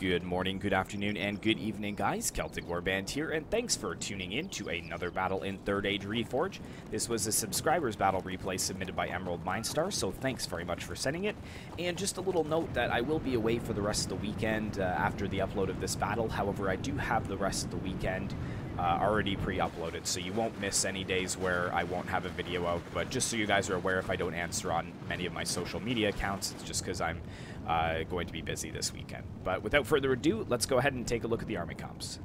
Good morning, good afternoon, and good evening, guys. Celtic Warband here, and thanks for tuning in to another battle in 3rd Age Reforged. This was a subscribers battle replay submitted by Emerald Mindstar, so thanks very much for sending it. And just a little note that I will be away for the rest of the weekend after the upload of this battle. However, I do have the rest of the weekend already pre-uploaded, so you won't miss any days where I won't have a video out. But just so you guys are aware, if I don't answer on many of my social media accounts, it's just because I'm going to be busy this weekend. But without further ado, let's go ahead and take a look at the army comps.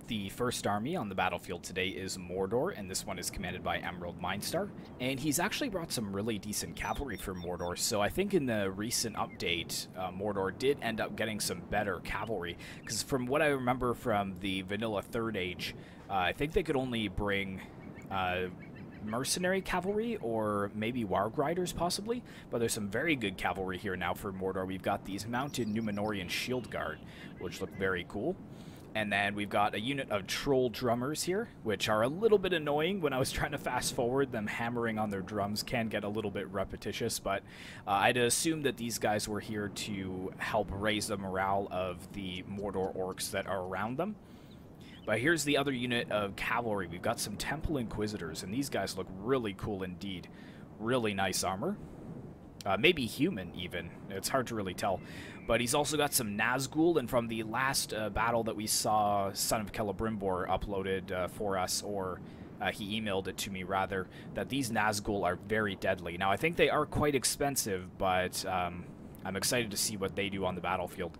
The first army on the battlefield today is Mordor, and this one is commanded by Emerald Mindstar. And he's actually brought some really decent cavalry for Mordor, so I think in the recent update, Mordor did end up getting some better cavalry. Because from what I remember from the vanilla 3rd Age, I think they could only bring mercenary cavalry or maybe warg riders possibly, but there's some very good cavalry here now for Mordor. We've got these mounted Numenorian shield guard, which look very cool. And then we've got a unit of troll drummers here, which are a little bit annoying. When I was trying to fast forward, them hammering on their drums can get a little bit repetitious, but I'd assume that these guys were here to help raise the morale of the Mordor orcs that are around them. But here's the other unit of cavalry. We've got some Temple Inquisitors, and these guys look really cool indeed. Really nice armor. Maybe human, even. It's hard to really tell. But he's also got some Nazgul, and from the last battle that we saw, Son of Celebrimbor uploaded for us, or he emailed it to me, rather, that these Nazgul are very deadly. Now, I think they are quite expensive, but I'm excited to see what they do on the battlefield.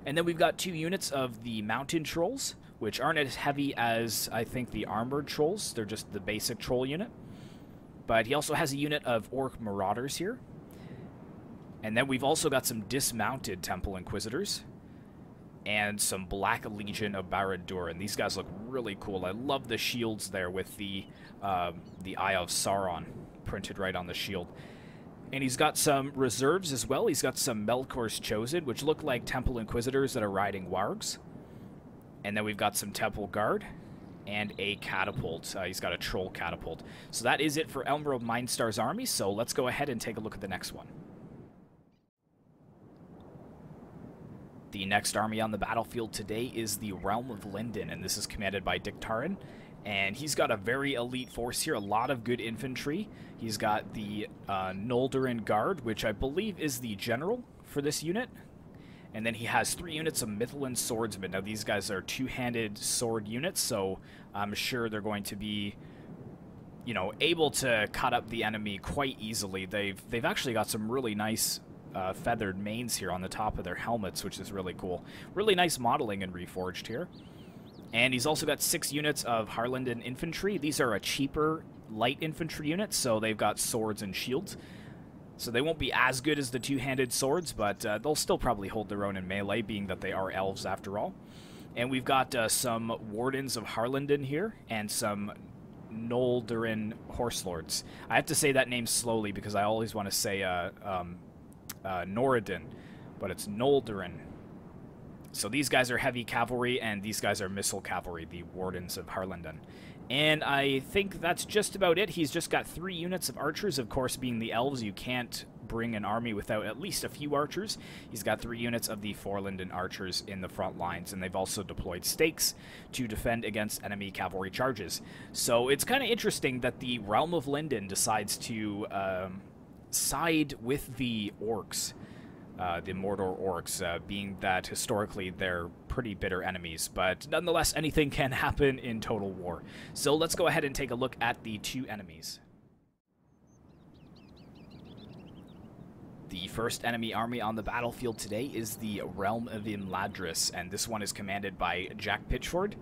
And then we've got 2 units of the Mountain Trolls, which aren't as heavy as, I think, the Armored Trolls. They're just the basic Troll unit. But he also has a unit of Orc Marauders here. And then we've also got some dismounted Temple Inquisitors and some Black Legion of Barad-dûr, and these guys look really cool. I love the shields there with the Eye of Sauron printed right on the shield. And he's got some reserves as well. He's got some Melkor's Chosen, which look like Temple Inquisitors that are riding wargs. And then we've got some Temple Guard and a catapult. He's got a troll catapult. So that is it for Emerald Mindstar's army, so let's go ahead and take a look at the next one. The next army on the battlefield today is the Realm of Lindon, and this is commanded by Dictarin. And he's got a very elite force here, a lot of good infantry. He's got the Noldorin Guard, which I believe is the general for this unit. And then he has 3 units of Mithlin Swordsmen. Now, these guys are 2-handed sword units, so I'm sure they're going to be, you know, able to cut up the enemy quite easily. They've actually got some really nice feathered manes here on the top of their helmets, which is really cool. Really nice modeling in Reforged here. And he's also got 6 units of Harlingen infantry. These are a cheaper light infantry unit, so they've got swords and shields. So they won't be as good as the 2-handed swords, but they'll still probably hold their own in melee, being that they are elves after all. And we've got some Wardens of Harlingen here, and some Noldorin Horse Lords. I have to say that name slowly because I always want to say Noradin, but it's Noldorin. So these guys are heavy cavalry, and these guys are missile cavalry, the Wardens of Harlingen. And I think that's just about it. He's just got 3 units of archers. Of course, being the elves, you can't bring an army without at least a few archers. He's got 3 units of the Forlindon archers in the front lines, and they've also deployed stakes to defend against enemy cavalry charges. So it's kind of interesting that the Realm of Lindon decides to side with the orcs, the Mordor orcs, being that historically they're pretty bitter enemies, but nonetheless anything can happen in Total War. So let's go ahead and take a look at the 2 enemies. The first enemy army on the battlefield today is the Realm of Imladris, and this one is commanded by Jack Pitchford.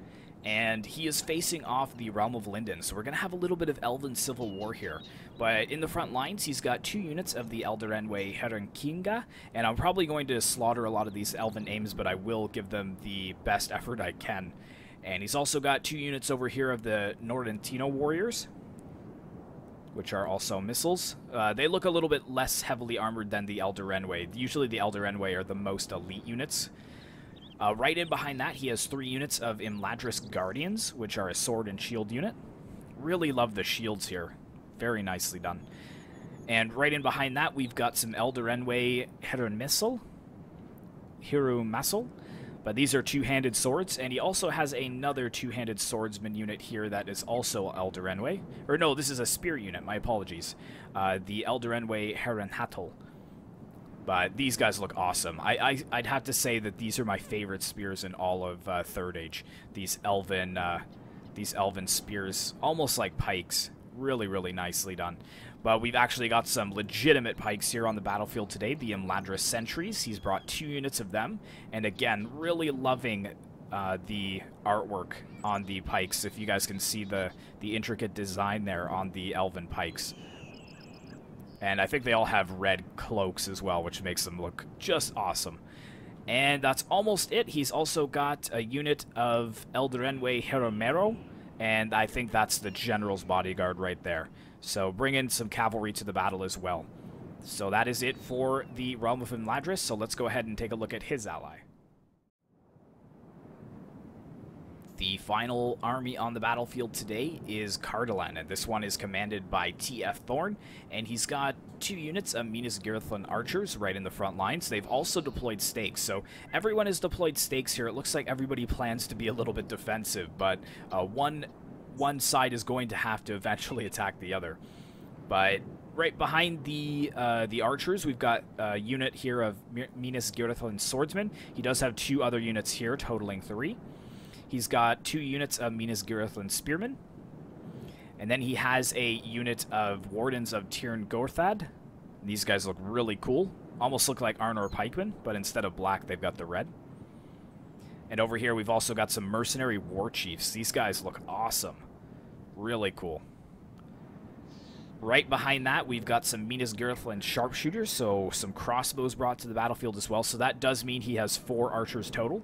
And he is facing off the Realm of Lindon, so we're going to have a little bit of Elven Civil War here. But in the front lines, he's got 2 units of the Eldarenwe Herenkinga, and I'm probably going to slaughter a lot of these Elven names, but I will give them the best effort I can. And he's also got 2 units over here of the Nordentino Warriors, which are also missiles. They look a little bit less heavily armored than the Eldarenwe. Usually the Eldarenwe are the most elite units. Right in behind that, he has 3 units of Imladris Guardians, which are a sword and shield unit. Really love the shields here. Very nicely done. And right in behind that, we've got some Eldarenwe Hirumasel. But these are two-handed swords, and he also has another two-handed swordsman unit here that is also Eldarenwe. Or no, this is a spear unit, my apologies. The Eldarenwe Herenhatl. But these guys look awesome. I'd have to say that these are my favorite spears in all of Third Age. These elven spears, almost like pikes. Really, really nicely done. But we've actually got some legitimate pikes here on the battlefield today. The Imladris sentries. He's brought 2 units of them. And again, really loving the artwork on the pikes. If you guys can see the intricate design there on the elven pikes. And I think they all have red cloaks as well, which makes them look just awesome. And that's almost it. He's also got a unit of Eldarenwe Heromero, and I think that's the general's bodyguard right there. So bring in some cavalry to the battle as well. So that is it for the Realm of Imladris, so let's go ahead and take a look at his ally. The final army on the battlefield today is Cardolan, and this one is commanded by T.F. Thorn, and he's got 2 units of Minas Tirith archers right in the front lines. They've also deployed stakes, so everyone has deployed stakes here. It looks like everybody plans to be a little bit defensive, but one side is going to have to eventually attack the other. But right behind the archers, we've got a unit here of Minas Tirith swordsmen. He does have 2 other units here, totaling 3. He's got 2 units of Minas Tirith spearmen. And then he has a unit of Wardens of Tirn Gorthad. These guys look really cool. Almost look like Arnor pikemen, but instead of black, they've got the red. And over here, we've also got some mercenary war chiefs. These guys look awesome. Really cool. Right behind that, we've got some Minas Tirith sharpshooters, so some crossbows brought to the battlefield as well. So that does mean he has 4 archers total.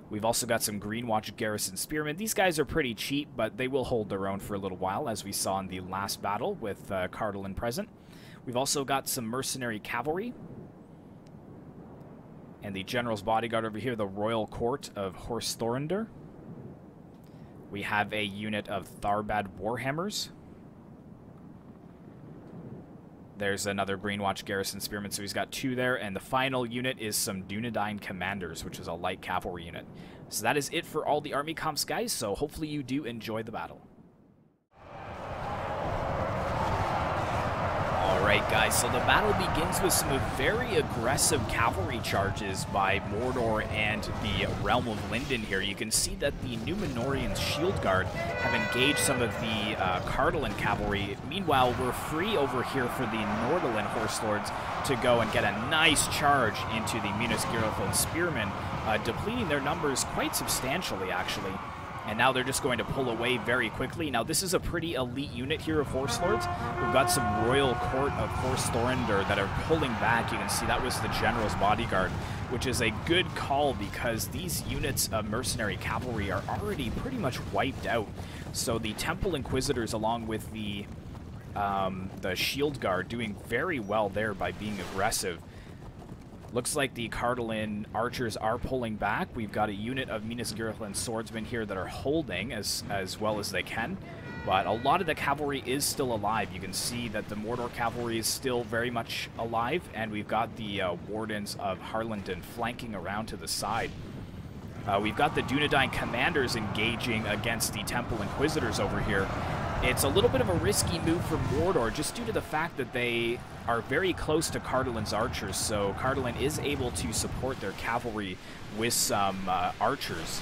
We've also got some Greenwatch Garrison Spearmen. These guys are pretty cheap, but they will hold their own for a little while, as we saw in the last battle with Cardolan present. We've also got some Mercenary Cavalry. And the General's Bodyguard over here, the Royal Court of Horse Thorinder. We have a unit of Tharbad Warhammers. There's another Greenwatch Garrison Spearman, so he's got 2 there. And the final unit is some Dunedain Commanders, which is a light cavalry unit. So that is it for all the army comps, guys, so hopefully you do enjoy the battle. Alright guys, so the battle begins with some very aggressive cavalry charges by Mordor and the Realm of Lindon here. You can see that the Númenórean Shield Guard have engaged some of the Cardolan cavalry. Meanwhile, we're free over here for the Nordolan Horse Lords to go and get a nice charge into the Minas Tirith Spearmen, depleting their numbers quite substantially, actually. And now they're just going to pull away very quickly. Now, this is a pretty elite unit here of Horse Lords. We've got some Royal Court of Horse Thorinder that are pulling back. You can see that was the General's Bodyguard, which is a good call because these units of Mercenary Cavalry are already pretty much wiped out. So the Temple Inquisitors, along with the Shield Guard, doing very well there by being aggressive. Looks like the Cardolan archers are pulling back. We've got a unit of Minas Tirith swordsmen here that are holding as well as they can. But a lot of the cavalry is still alive. You can see that the Mordor cavalry is still very much alive. And we've got the Wardens of Harlondon flanking around to the side. We've got the Dunedain commanders engaging against the Temple Inquisitors over here. It's a little bit of a risky move for Mordor just due to the fact that they are very close to Cardolan's archers, so Cardolan is able to support their cavalry with some archers.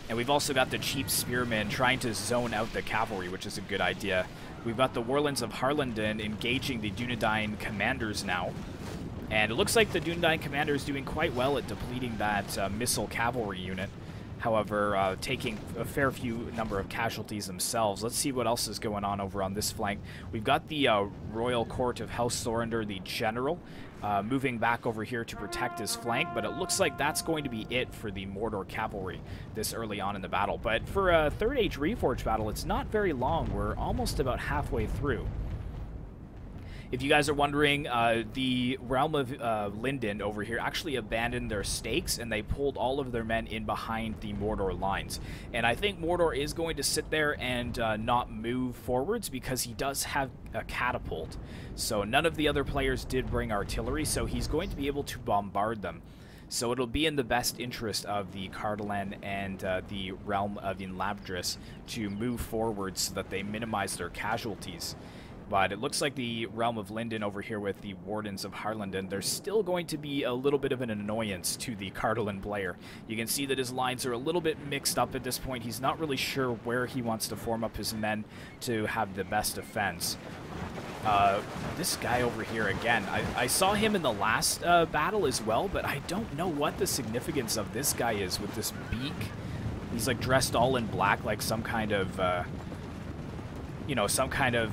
And we've also got the cheap spearmen trying to zone out the cavalry, which is a good idea. We've got the Warlands of Harlondon engaging the Dunedain commanders now. And it looks like the Dunedain commander is doing quite well at depleting that missile cavalry unit. However, taking a fair few number of casualties themselves. Let's see what else is going on over on this flank. We've got the Royal Court of House Thorinder, the General, moving back over here to protect his flank, but it looks like that's going to be it for the Mordor cavalry this early on in the battle. But for a Third Age Reforged battle, it's not very long. We're almost about halfway through. If you guys are wondering, the Realm of Lindon over here actually abandoned their stakes, and they pulled all of their men in behind the Mordor lines. And I think Mordor is going to sit there and not move forwards because he does have a catapult. So none of the other players did bring artillery, so he's going to be able to bombard them. So it'll be in the best interest of the Cardolan and the Realm of Imladris to move forward so that they minimize their casualties. But it looks like the Realm of Lindon over here with the Wardens of Harlanden, they're still going to be a little bit of an annoyance to the Cardolan player. You can see that his lines are a little bit mixed up at this point. He's not really sure where he wants to form up his men to have the best defense. This guy over here again, I saw him in the last battle as well, but I don't know what the significance of this guy is with this beak. He's like dressed all in black, like some kind of, you know, some kind of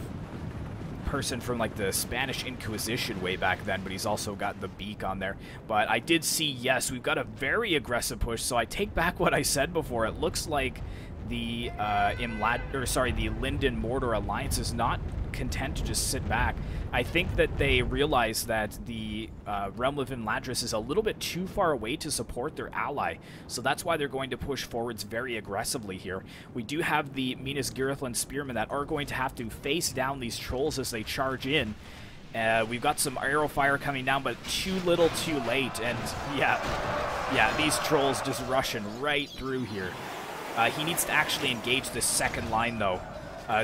person from like the Spanish Inquisition way back then, but he's also got the beak on there. But I did see, yes, we've got a very aggressive push, so I take back what I said before. It looks like the the Lindon Mordor alliance is not content to just sit back. I think that they realize that the Realm of Imladris is a little bit too far away to support their ally, so that's why they're going to push forwards very aggressively here. We do have the Minas Tirith spearmen that are going to have to face down these trolls as they charge in. We've got some arrow fire coming down, but too little too late, and yeah, these trolls just rushing right through here. He needs to actually engage this second line, though.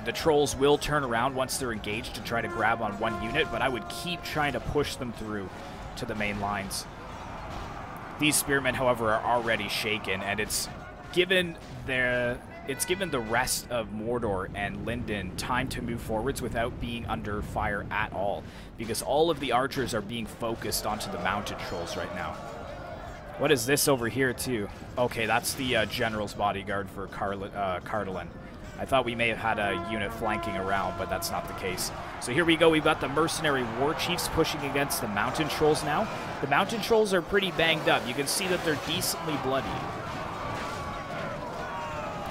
The trolls will turn around once they're engaged to try to grab on one unit, but I would keep trying to push them through to the main lines. These spearmen, however, are already shaken, and it's given the rest of Mordor and Lindon time to move forwards without being under fire at all, because all of the archers are being focused onto the mounted trolls right now. What is this over here, too? Okay, that's the general's bodyguard for Cardolan. I thought we may have had a unit flanking around, but that's not the case. So here we go. We've got the mercenary war chiefs pushing against the mountain trolls now. The mountain trolls are pretty banged up. You can see that they're decently bloody.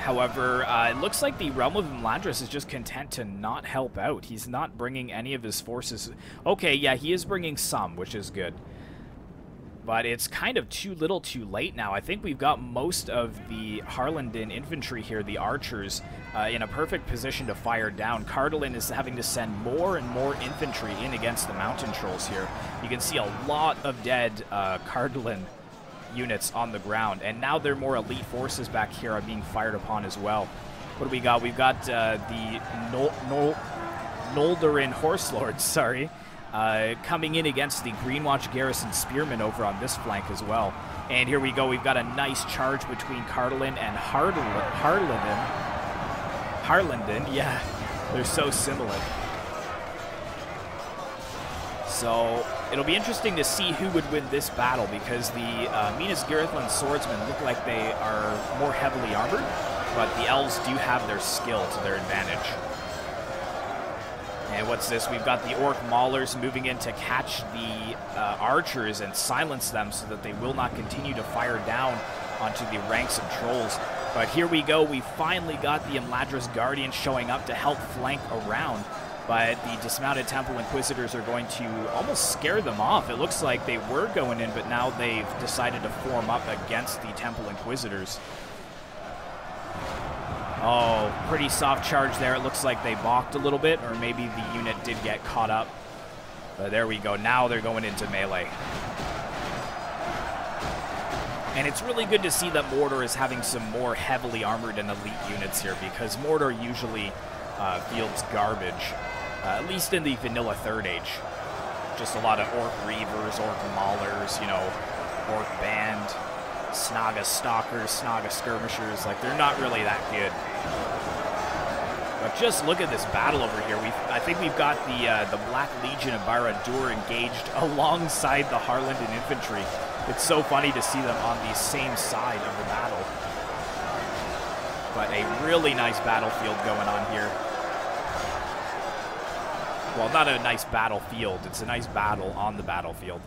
However, it looks like the Realm of Imladris is just content to not help out. He's not bringing any of his forces. Okay, yeah, he is bringing some, which is good. But it's kind of too little too late now. I think we've got most of the Harlanden infantry here, the archers, in a perfect position to fire down. Cardolan is having to send more and more infantry in against the mountain trolls here. You can see a lot of dead Cardolan units on the ground, and now their more elite forces back here are being fired upon as well. What do we got? We've got the Noldorin Horse Lords, sorry. Coming in against the Greenwatch Garrison Spearmen over on this flank as well. And here we go. We've got a nice charge between Cardolan and Harlanden. Yeah, they're so similar. So it'll be interesting to see who would win this battle, because the Minas Tirith swordsmen look like they are more heavily armored, but the elves do have their skill to their advantage. And what's this? We've got the orc maulers moving in to catch the archers and silence them so that they will not continue to fire down onto the ranks of trolls. But here we go. We finally got the Imladris Guardians showing up to help flank around. But the dismounted Temple Inquisitors are going to almost scare them off. It looks like they were going in, but now they've decided to form up against the Temple Inquisitors. Oh, pretty soft charge there. It looks like they balked a little bit, or maybe the unit did get caught up. But there we go. Now they're going into melee. And it's really good to see that Mordor is having some more heavily armored and elite units here, because Mordor usually fields garbage, at least in the vanilla Third Age. Just a lot of Orc Reavers, Orc Maulers, you know, Orc Band, Snaga Stalkers, Snaga Skirmishers. Like, they're not really that good. But just look at this battle over here. I think we've got the Black Legion of Barad-dûr engaged alongside the Harlanden infantry. It's so funny to see them on the same side of the battle. But a really nice battlefield going on here. Well, not a nice battlefield. It's a nice battle on the battlefield.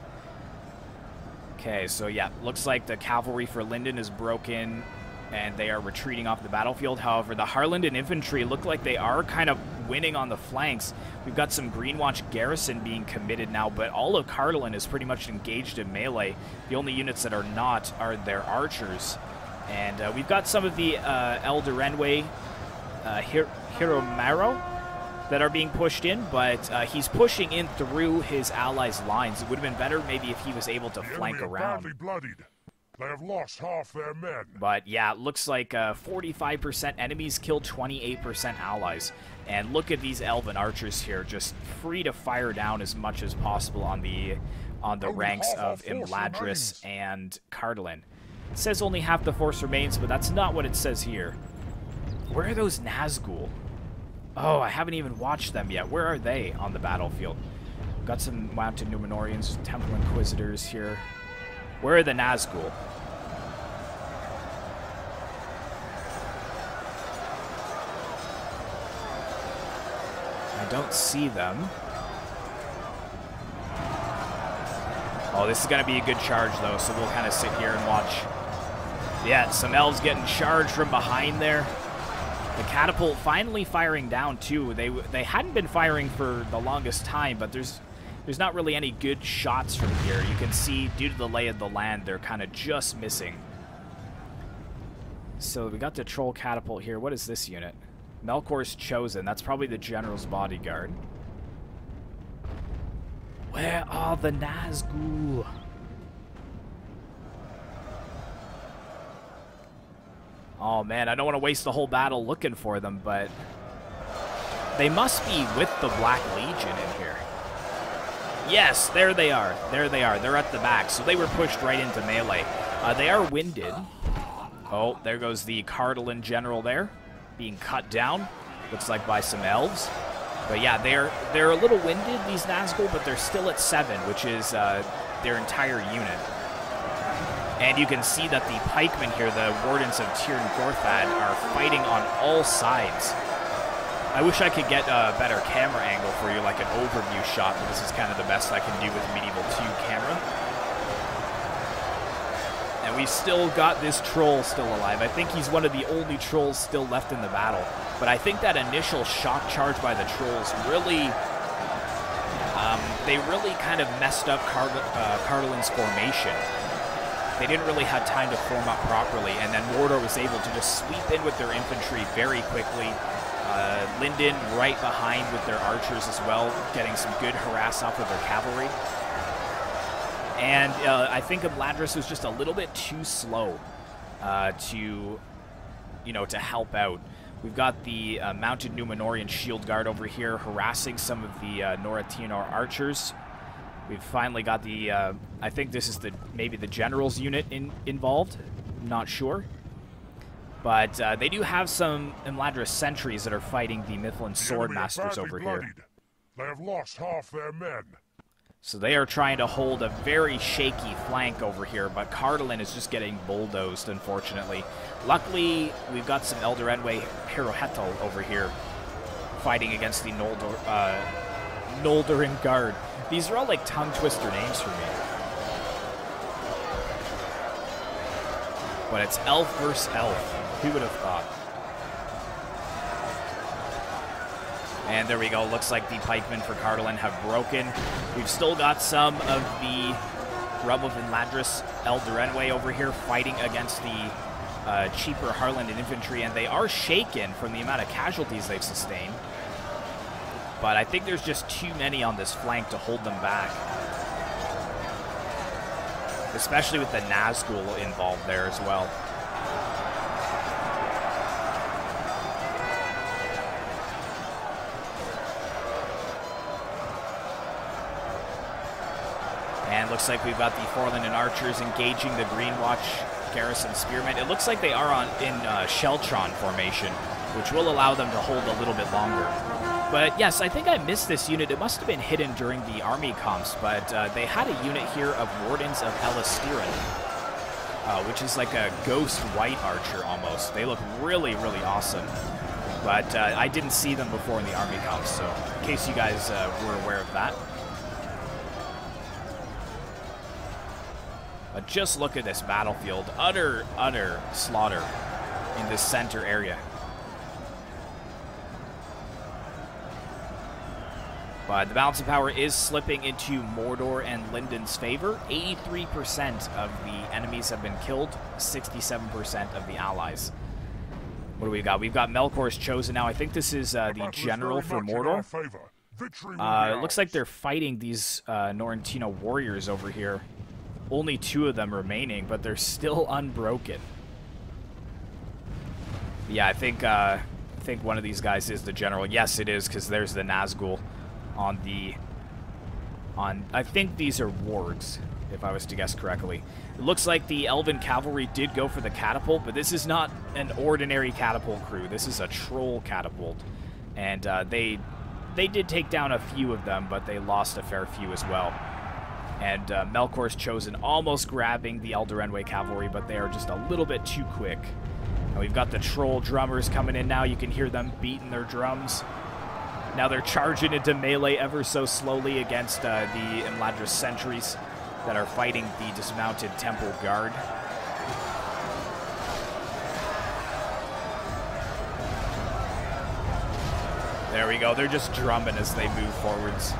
Okay, so yeah, looks like the cavalry for Lindon is broken and they are retreating off the battlefield. However, the Harlingen infantry look like they are kind of winning on the flanks. We've got some Greenwatch garrison being committed now, but all of Cardolan is pretty much engaged in melee. The only units that are not are their archers. And we've got some of the Eldarenwe Hiromaro that are being pushed in, but he's pushing in through his allies' lines. It would have been better maybe if he was able to flank around. Badly bloodied. They have lost half their men. But yeah, it looks like 45% enemies killed 28% allies. And look at these elven archers here, just free to fire down as much as possible on the ranks of Imladris and Cardolan. It says only half the force remains, but that's not what it says here. Where are those Nazgul? Oh, I haven't even watched them yet. Where are they on the battlefield? Got some mounted Numenorians, Temple Inquisitors here. Where are the Nazgul? I don't see them. Oh, this is going to be a good charge, though, so we'll kind of sit here and watch. Yeah, some elves getting charged from behind there. The catapult finally firing down, too. They hadn't been firing for the longest time, but there's not really any good shots from here. You can see, due to the lay of the land, they're kind of just missing. So we got the troll catapult here. What is this unit? Melkor's Chosen. That's probably the general's bodyguard. Where are the Nazgul? Oh man, I don't want to waste the whole battle looking for them, but they must be with the Black Legion in here. Yes, there they are. There they are. They're at the back, so they were pushed right into melee. They are winded. Oh, there goes the Cardolan general there, being cut down. Looks like by some elves. But yeah, they're a little winded, these Nazgul, but they're still at 7, which is their entire unit. And you can see that the pikemen here, the Wardens of Tir Gorthad, are fighting on all sides. I wish I could get a better camera angle for you, like an overview shot, but this is kind of the best I can do with Medieval 2 camera. And we've still got this troll still alive. I think he's one of the only trolls still left in the battle. But I think that initial shock charge by the trolls really, they really kind of messed up Cardolan's formation. They didn't really have time to form up properly, and then Mordor was able to just sweep in with their infantry very quickly. Lindon right behind with their archers as well, getting some good harass off of their cavalry. And I think Imladris was just a little bit too slow to help out. We've got the mounted Numenorian shield guard over here harassing some of the Noratinor archers. We've finally got the, I think this is maybe the general's unit involved. I'm not sure. But they do have some Imladris sentries that are fighting the Mithlin sword masters over here. They have lost half their men. So they are trying to hold a very shaky flank over here, but Cardolan is just getting bulldozed, unfortunately. Luckily, we've got some Eldarenwe Hirohetal over here fighting against the Noldorin Guard. These are all like tongue-twister names for me. But it's elf versus elf. Who would have thought? And there we go. Looks like the pikemen for Cardolan have broken. We've still got some of the Realm of Lindon Eldarenwe over here fighting against the cheaper Harland infantry, and they are shaken from the amount of casualties they've sustained. But I think there's just too many on this flank to hold them back. Especially with the Nazgul involved there as well. And looks like we've got the Forlinen archers engaging the Greenwatch garrison spearmen. It looks like they are in Sheltron formation, which will allow them to hold a little bit longer. But yes, I think I missed this unit. It must have been hidden during the army comps, but they had a unit here of Wardens of Elastiran, which is like a ghost white archer almost. They look really, really awesome. But I didn't see them before in the army comps, so in case you guys were aware of that. But just look at this battlefield. Utter slaughter. in this center area. But the balance of power is slipping into Mordor and Lindon's favor. 83% of the enemies have been killed, 67% of the allies. What do we got? We've got Melkor's chosen now. I think this is the general for Mordor. It looks like they're fighting these Norrentino warriors over here. Only 2 of them remaining, but they're still unbroken. Yeah, I think one of these guys is the general. Yes, it is, because there's the Nazgul on the... I think these are wargs, if I was to guess correctly. It looks like the Elven cavalry did go for the catapult, but this is not an ordinary catapult crew. This is a troll catapult. And they did take down a few of them, but they lost a fair few as well. And Melkor's chosen almost grabbing the Eldarenwe cavalry, but they are just a little bit too quick. And we've got the troll drummers coming in now. You can hear them beating their drums. Now they're charging into melee ever so slowly against the Imladris sentries that are fighting the dismounted temple guard. There we go. They're just drumming as they move forwards.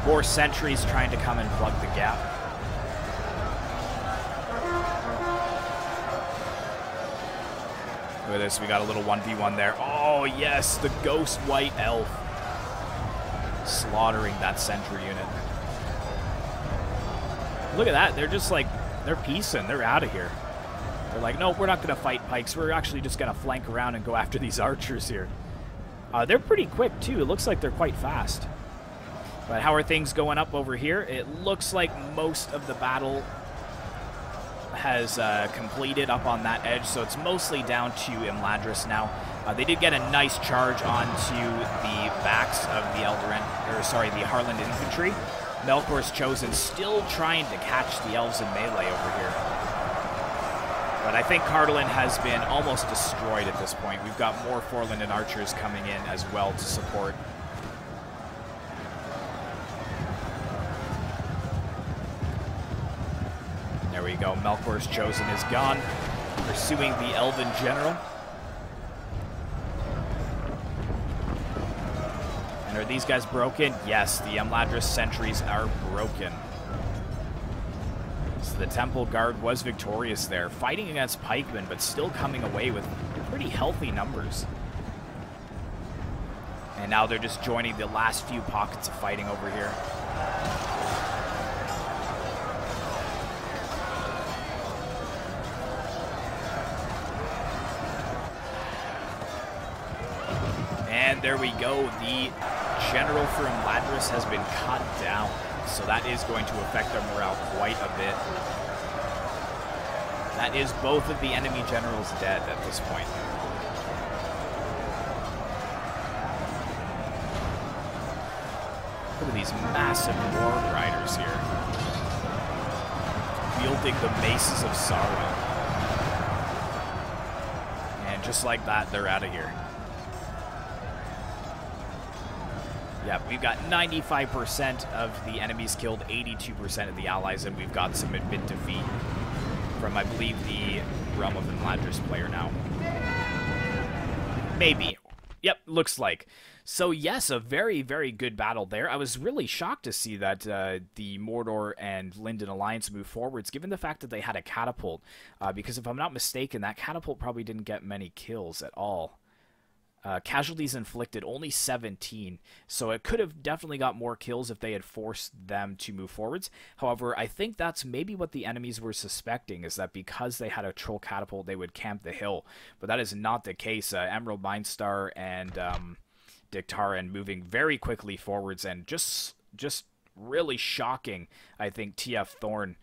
More sentries trying to come and plug the gap. Look at this. We got a little 1v1 there. Oh, yes. The ghost white elf. Slaughtering that sentry unit. Look at that. They're just like, they're peacing. They're out of here. They're like, no, we're not going to fight pikes. We're actually just going to flank around and go after these archers here. They're pretty quick, too. It looks like they're quite fast. But how are things going up over here? It looks like most of the battle has completed up on that edge, so it's mostly down to Imladris now. They did get a nice charge onto the backs of the the Harland infantry. Melkor's chosen still trying to catch the elves in melee over here. But I think Cardolan has been almost destroyed at this point. We've got more Forlondon archers coming in as well to support. There we go. Melkor's chosen is gone, pursuing the Elven general. And are these guys broken? Yes, the Imladris sentries are broken. So the Temple Guard was victorious there, fighting against pikemen, but still coming away with pretty healthy numbers. And now they're just joining the last few pockets of fighting over here. And there we go. The general for Imladris has been cut down. So that is going to affect their morale quite a bit. That is both of the enemy generals dead at this point. Look at these massive war riders here. Wielding the maces of Sauron. And just like that, they're out of here. Yeah, we've got 95% of the enemies killed, 82% of the allies, and we've got some admit defeat from, I believe, the Realm of Lindon player now. Maybe. Yep, looks like. So, yes, a very, very good battle there. I was really shocked to see that the Mordor and Lindon alliance move forwards, given the fact that they had a catapult. Because if I'm not mistaken, that catapult probably didn't get many kills at all. Casualties inflicted, only 17, so it could have definitely got more kills if they had forced them to move forwards. However, I think that's maybe what the enemies were suspecting, is that because they had a troll catapult, they would camp the hill. But that is not the case. Emerald Mindstar and Dictaran moving very quickly forwards, and just really shocking, I think, TF Thorn.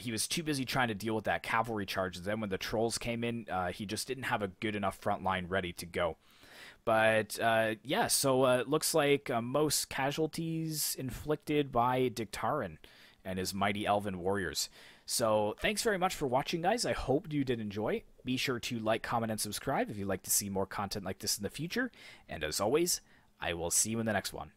He was too busy trying to deal with that cavalry charge, and then when the trolls came in, he just didn't have a good enough front line ready to go. But, yeah, so it looks like most casualties inflicted by Dictaran and his mighty elven warriors. So, thanks very much for watching, guys. I hope you did enjoy. Be sure to like, comment, and subscribe if you'd like to see more content like this in the future. And as always, I will see you in the next one.